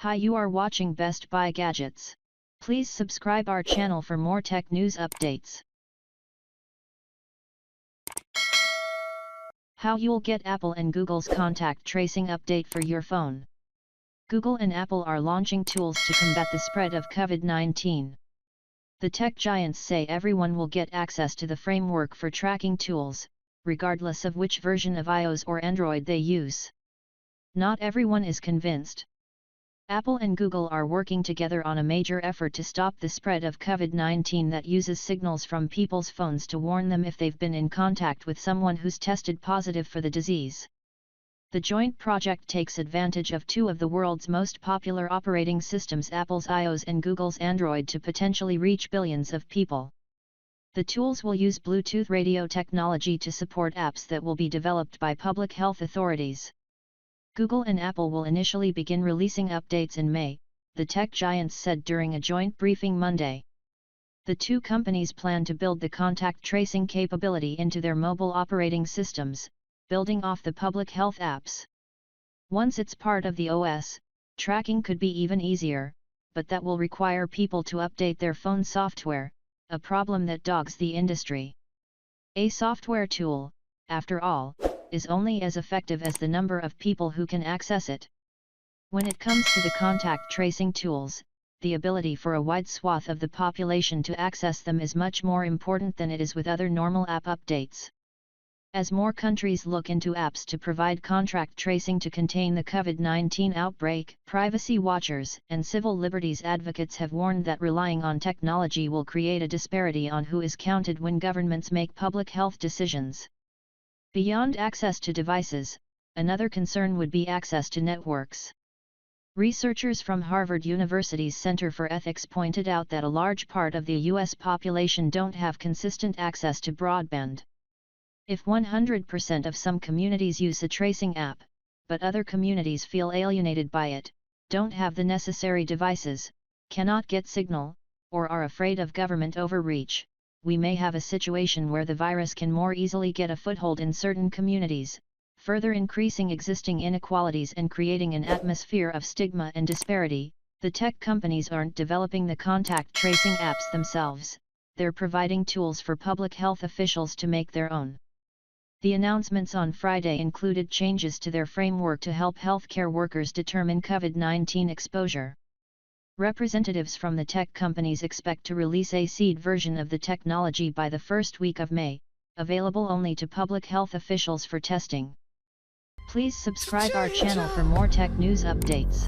Hi, you are watching Best Buy Gadgets. Please subscribe our channel for more tech news updates. How you'll get Apple and Google's contact tracing update for your phone. Google and Apple are launching tools to combat the spread of COVID-19. The tech giants say everyone will get access to the framework for tracking tools, regardless of which version of iOS or Android they use. Not everyone is convinced. Apple and Google are working together on a major effort to stop the spread of COVID-19 that uses signals from people's phones to warn them if they've been in contact with someone who's tested positive for the disease. The joint project takes advantage of two of the world's most popular operating systems, Apple's iOS and Google's Android, to potentially reach billions of people. The tools will use Bluetooth radio technology to support apps that will be developed by public health authorities. Google and Apple will initially begin releasing updates in May, the tech giants said during a joint briefing Monday. The two companies plan to build the contact tracing capability into their mobile operating systems, building off the public health apps. Once it's part of the OS, tracking could be even easier, but that will require people to update their phone software, a problem that dogs the industry. A software tool, after all, is only as effective as the number of people who can access it. When it comes to the contact tracing tools, the ability for a wide swath of the population to access them is much more important than it is with other normal app updates. As more countries look into apps to provide contact tracing to contain the COVID-19 outbreak, privacy watchers and civil liberties advocates have warned that relying on technology will create a disparity on who is counted when governments make public health decisions. Beyond access to devices, another concern would be access to networks. Researchers from Harvard University's Center for Ethics pointed out that a large part of the U.S. population don't have consistent access to broadband. If 100% of some communities use a tracing app, but other communities feel alienated by it, don't have the necessary devices, cannot get signal, or are afraid of government overreach, we may have a situation where the virus can more easily get a foothold in certain communities, further increasing existing inequalities and creating an atmosphere of stigma and disparity. The tech companies aren't developing the contact tracing apps themselves, they're providing tools for public health officials to make their own. The announcements on Friday included changes to their framework to help healthcare workers determine COVID-19 exposure. Representatives from the tech companies expect to release a seed version of the technology by the first week of May, available only to public health officials for testing. Please subscribe our channel for more tech news updates.